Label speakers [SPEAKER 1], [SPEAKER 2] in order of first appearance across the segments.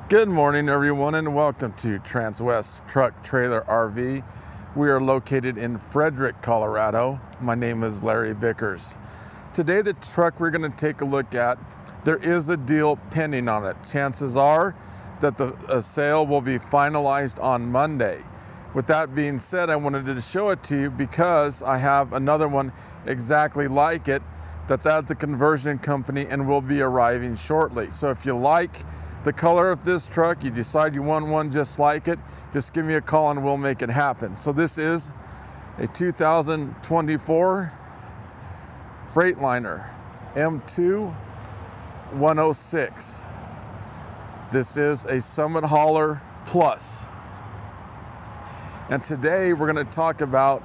[SPEAKER 1] Good morning, everyone, and welcome to Transwest Truck Trailer RV. We are located in Fredrick, Colorado. My name is Larry Vickers. Today, the truck we're going to take a look at, there is a deal pending on it. Chances are that the sale will be finalized on Monday. With that being said, I wanted to show it to you because I have another one exactly like it that's at the conversion company and will be arriving shortly. So if you like the color of this truck, you decide you want one just like it, just give me a call and we'll make it happen. So this is a 2024 Freightliner M2 106. This is a Summit Hauler Plus. And today we're going to talk about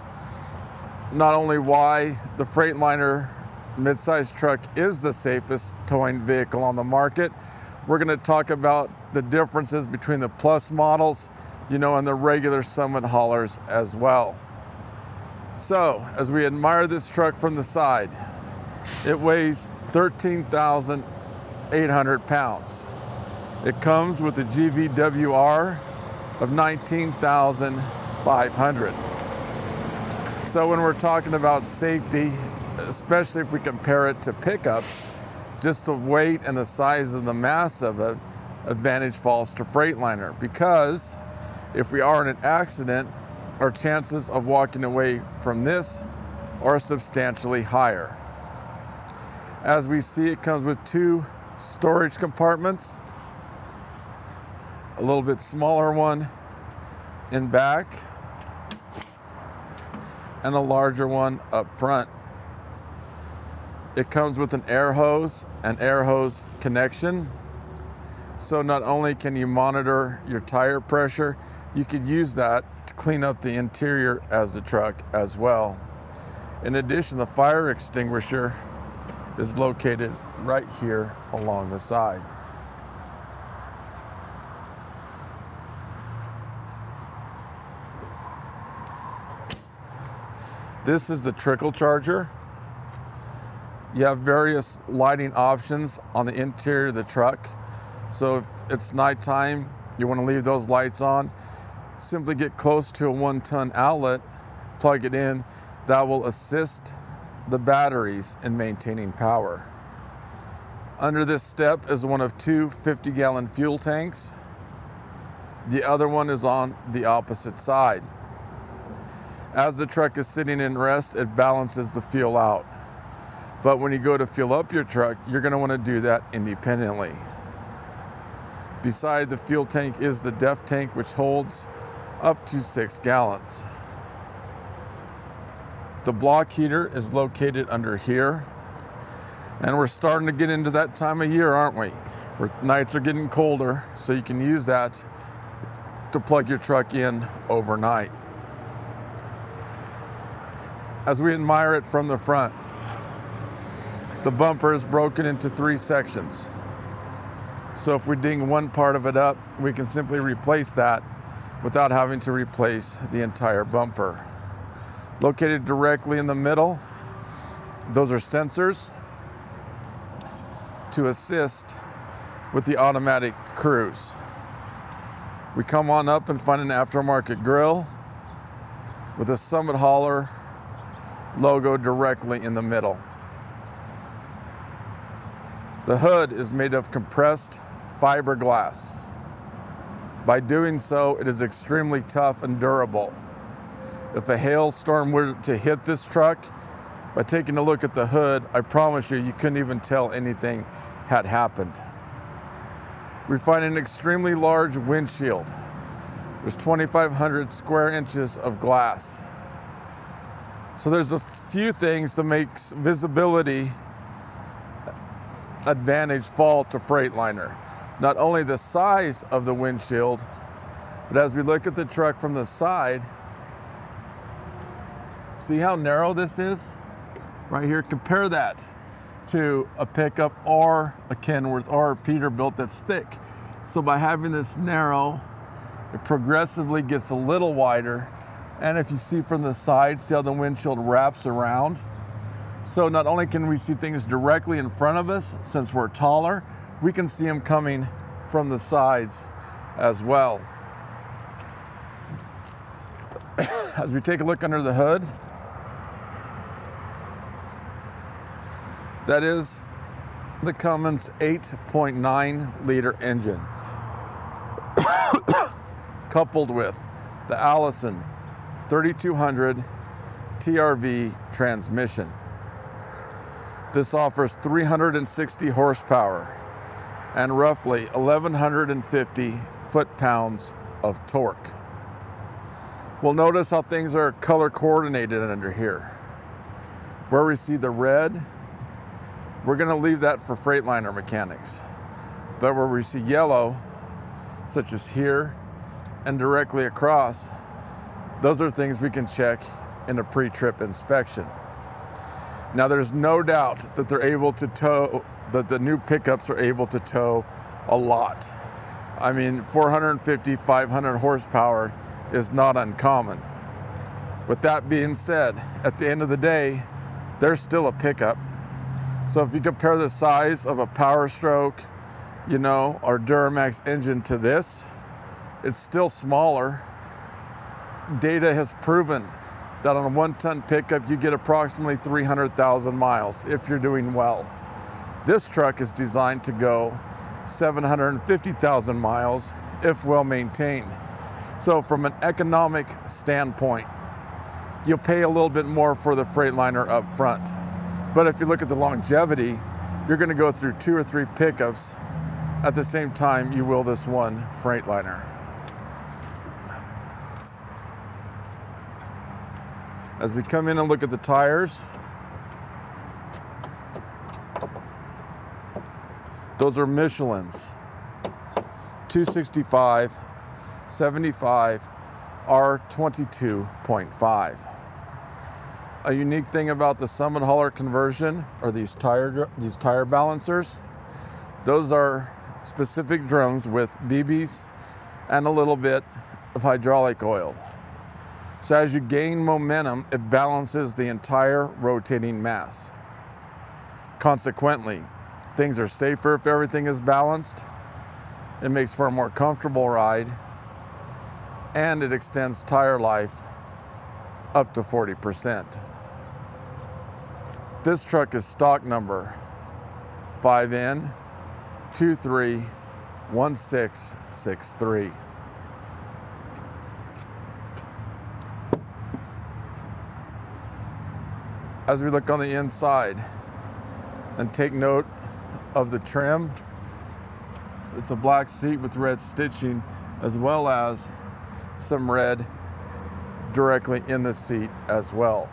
[SPEAKER 1] not only why the Freightliner midsize truck is the safest towing vehicle on the market, we're going to talk about the differences between the Plus models, and the regular Summit haulers as well. So, as we admire this truck from the side, it weighs 13,800 pounds. It comes with a GVWR of 19,500. So when we're talking about safety, especially if we compare it to pickups, just the weight and the size of the mass of it, advantage falls to Freightliner, because if we are in an accident, our chances of walking away from this are substantially higher. As we see, it comes with two storage compartments, a little bit smaller one in back, and a larger one up front. It comes with an air hose and air hose connection. So not only can you monitor your tire pressure, you could use that to clean up the interior as the truck as well. In addition, the fire extinguisher is located right here along the side. This is the trickle charger. You have various lighting options on the interior of the truck. So if it's nighttime, you want to leave those lights on, simply get close to a 1-ton outlet, plug it in. That will assist the batteries in maintaining power. Under this step is one of two 50-gallon fuel tanks. The other one is on the opposite side. As the truck is sitting in rest, it balances the fuel out. But when you go to fill up your truck, you're going to want to do that independently. Beside the fuel tank is the def tank, which holds up to 6 gallons. The block heater is located under here. And we're starting to get into that time of year, aren't we? Where nights are getting colder, so you can use that to plug your truck in overnight. As we admire it from the front, the bumper is broken into 3 sections. So if we ding one part of it up, we can simply replace that without having to replace the entire bumper. Located directly in the middle, those are sensors to assist with the automatic cruise. We come on up and find an aftermarket grille with a Summit Hauler logo directly in the middle. The hood is made of compressed fiberglass. By doing so, it is extremely tough and durable. If a hailstorm were to hit this truck, by taking a look at the hood, I promise you couldn't even tell anything had happened. We find an extremely large windshield. There's 2,500 square inches of glass. So there's a few things that makes visibility advantage fall to Freightliner. Not only the size of the windshield, but as we look at the truck from the side, see how narrow this is? Right here, compare that to a pickup or a Kenworth or a Peterbilt that's thick. So by having this narrow, it progressively gets a little wider. And if you see from the side, see how the windshield wraps around? So not only can we see things directly in front of us, since we're taller, we can see them coming from the sides as well. As we take a look under the hood, that is the Cummins 8.9 liter engine, coupled with the Allison 3200 TRV transmission. This offers 360 horsepower and roughly 1,150 foot-pounds of torque. We'll notice how things are color coordinated under here. Where we see the red, we're gonna leave that for Freightliner mechanics. But where we see yellow, such as here and directly across, those are things we can check in a pre-trip inspection. Now there's no doubt that they're able to tow, that the new pickups are able to tow a lot. I mean, 450, 500 horsepower is not uncommon. With that being said, at the end of the day, they're still a pickup. So if you compare the size of a Power Stroke, you know, or Duramax engine to this, it's still smaller. Data has proven that on a 1-ton pickup, you get approximately 300,000 miles if you're doing well. This truck is designed to go 750,000 miles if well maintained. So from an economic standpoint, you'll pay a little bit more for the Freightliner up front. But if you look at the longevity, you're gonna go through 2 or 3 pickups at the same time you will this one Freightliner. As we come in and look at the tires, those are Michelin's 265 75 R22.5. A unique thing about the Summit Hauler conversion are these tire balancers. Those are specific drums with BBs and a little bit of hydraulic oil. So as you gain momentum, it balances the entire rotating mass. Consequently, things are safer if everything is balanced. It makes for a more comfortable ride, and it extends tire life up to 40%. This truck is stock number 5N231663. As we look on the inside and take note of the trim, it's a black seat with red stitching, as well as some red directly in the seat as well.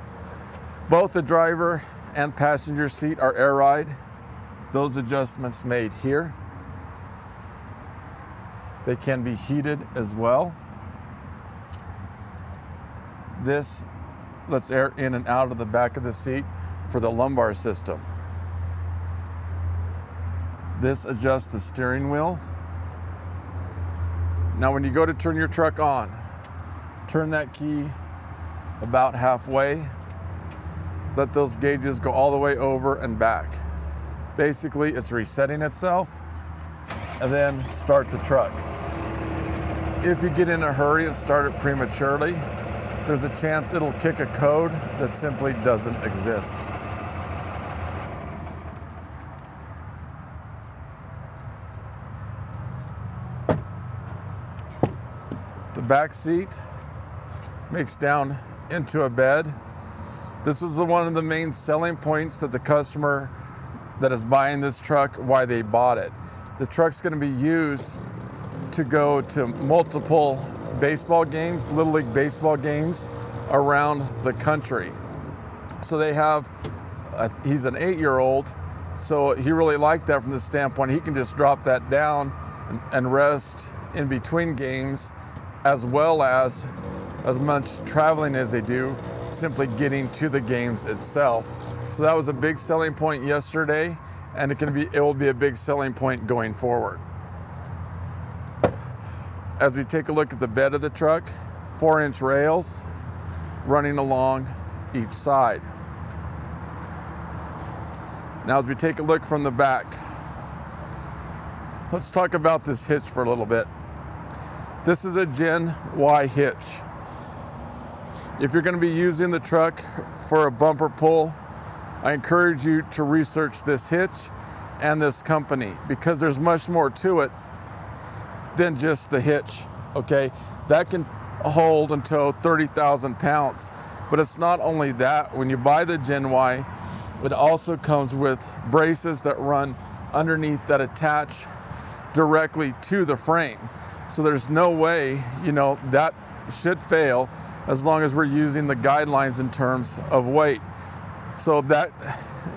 [SPEAKER 1] Both the driver and passenger seat are air ride. Those adjustments made here. They can be heated as well. This lets air in and out of the back of the seat for the lumbar system. This adjusts the steering wheel. Now when you go to turn your truck on, turn that key about halfway. Let those gauges go all the way over and back. Basically, it's resetting itself, and then start the truck. If you get in a hurry and start it prematurely, there's a chance it'll kick a code that simply doesn't exist. The back seat makes down into a bed. This was one of the main selling points that the customer that is buying this truck, why they bought it. The truck's gonna be used to go to multiple baseball games, Little League baseball games around the country. So they have, he's an 8-year-old, so he really liked that from the standpoint, he can just drop that down and rest in between games, as well as much traveling as they do, simply getting to the games itself. So that was a big selling point yesterday, and it will be a big selling point going forward. As we take a look at the bed of the truck, 4-inch rails running along each side. Now as we take a look from the back, let's talk about this hitch for a little bit. This is a Gen Y hitch. If you're going to be using the truck for a bumper pull, I encourage you to research this hitch and this company, because there's much more to it than just the hitch, okay? That can hold until 30,000 pounds, but it's not only that. When you buy the Gen Y, it also comes with braces that run underneath that attach directly to the frame. So there's no way, that should fail as long as we're using the guidelines in terms of weight. So that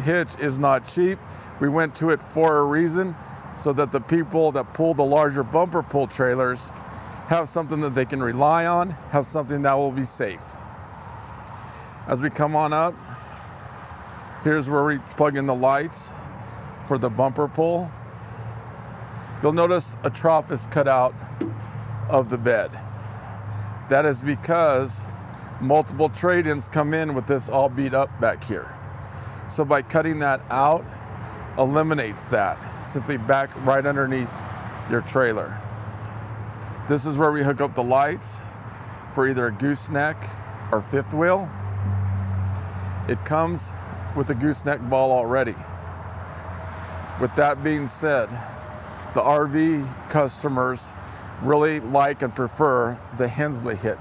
[SPEAKER 1] hitch is not cheap. We went to it for a reason, so that the people that pull the larger bumper pull trailers have something that they can rely on, have something that will be safe. As we come on up, here's where we plug in the lights for the bumper pull. You'll notice a trough is cut out of the bed. That is because multiple trade-ins come in with this all beat up back here. So by cutting that out, eliminates that. Simply back right underneath your trailer. This is where we hook up the lights for either a gooseneck or fifth wheel. It comes with a gooseneck ball already. With that being said, the RV customers really like and prefer the Hensley hitch.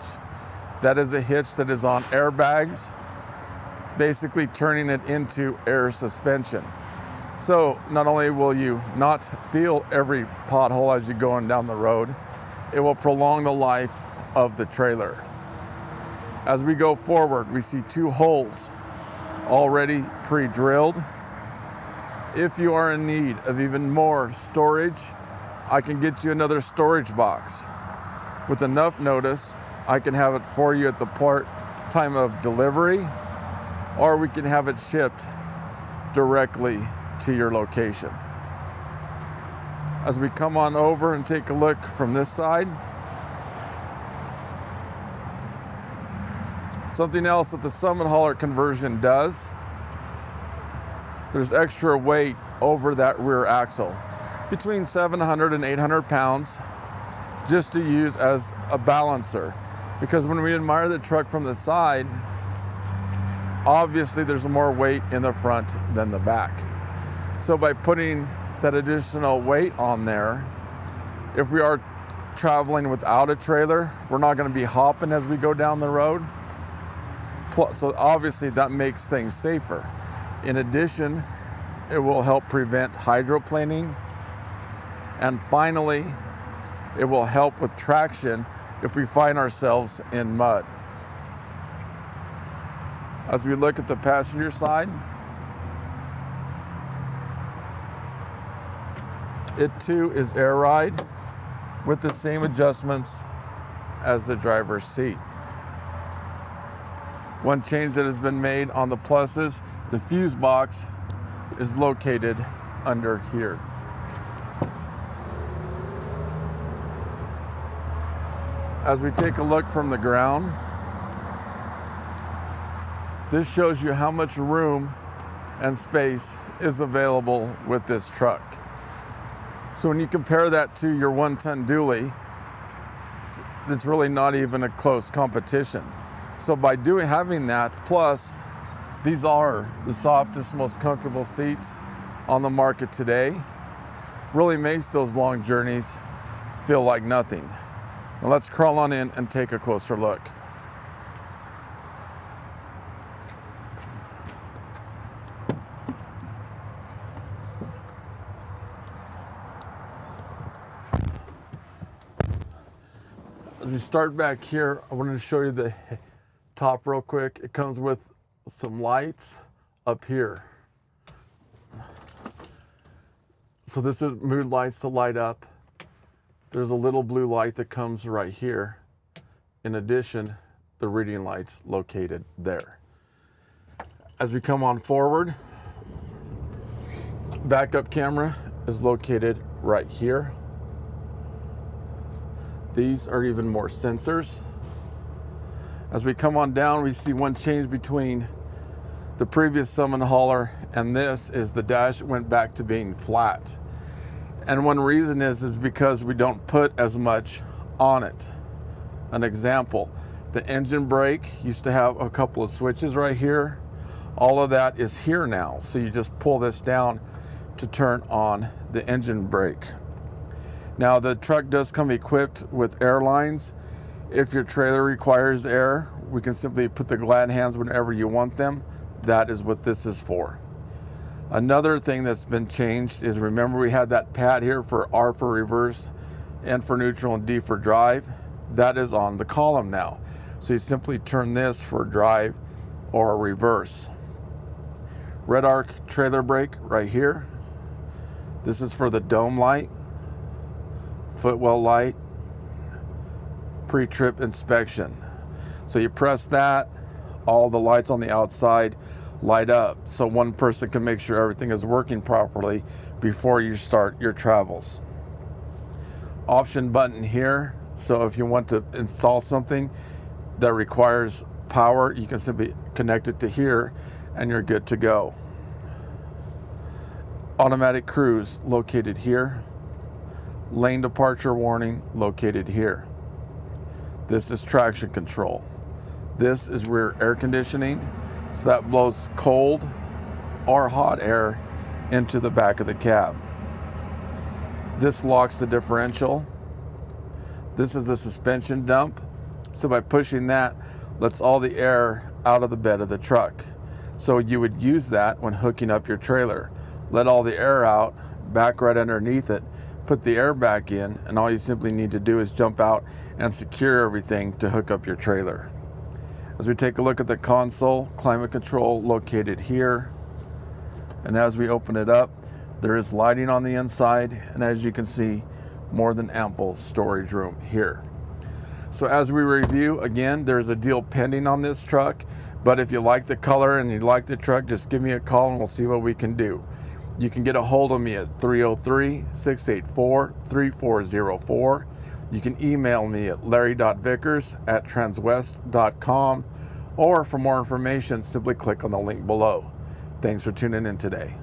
[SPEAKER 1] That is a hitch that is on airbags, basically turning it into air suspension. So not only will you not feel every pothole as you're going down the road, it will prolong the life of the trailer. As we go forward, we see 2 holes already pre-drilled. If you are in need of even more storage, I can get you another storage box. With enough notice, I can have it for you at the time of delivery, or we can have it shipped directly to your location. As we come on over and take a look from this side, something else that the Summit Hauler conversion does, there's extra weight over that rear axle, between 700 and 800 pounds, just to use as a balancer. Because when we admire the truck from the side, obviously there's more weight in the front than the back. So by putting that additional weight on there, if we are traveling without a trailer, we're not going to be hopping as we go down the road. So obviously that makes things safer. In addition, it will help prevent hydroplaning. And finally, it will help with traction if we find ourselves in mud. As we look at the passenger side, it too is air ride with the same adjustments as the driver's seat. One change that has been made on the pluses, the fuse box is located under here. As we take a look from the ground, this shows you how much room and space is available with this truck. So when you compare that to your 1-ton dually, it's really not even a close competition. So by having that, plus these are the softest, most comfortable seats on the market today, really makes those long journeys feel like nothing. Now let's crawl on in and take a closer look. As we start back here, I wanted to show you the top real quick. It comes with some lights up here. So this is mood lights to light up. There's a little blue light that comes right here. In addition, the reading lights located there. As we come on forward, backup camera is located right here. These are even more sensors. As we come on down, we see one change between the previous Summit Hauler and this is the dash went back to being flat. And one reason is because we don't put as much on it. An example, the engine brake used to have a couple of switches right here. All of that is here now. So you just pull this down to turn on the engine brake. Now the truck does come equipped with air lines. If your trailer requires air, we can simply put the glad hands whenever you want them. That is what this is for. Another thing that's been changed is, remember we had that pad here for R for reverse, N for neutral, and D for drive. That is on the column now. So you simply turn this for drive or reverse. Red arc trailer brake right here. This is for the dome light, footwell light, pre-trip inspection. So you press that, all the lights on the outside light up, so one person can make sure everything is working properly before you start your travels. Option button here, so if you want to install something that requires power, you can simply connect it to here and you're good to go. Automatic cruise located here. Lane departure warning located here. This is traction control. This is rear air conditioning, so that blows cold or hot air into the back of the cab. This locks the differential. This is the suspension dump. So by pushing that, lets all the air out of the bed of the truck. So you would use that when hooking up your trailer. Let all the air out, back right underneath it, put the air back in, and all you simply need to do is jump out and secure everything to hook up your trailer. As we take a look at the console, climate control located here. And as we open it up, there is lighting on the inside, and as you can see, more than ample storage room here. So as we review, again, there's a deal pending on this truck, but if you like the color and you like the truck, just give me a call and we'll see what we can do. You can get a hold of me at 303-684-3404. You can email me at larry.vickers@transwest.com, or for more information, simply click on the link below. Thanks for tuning in today.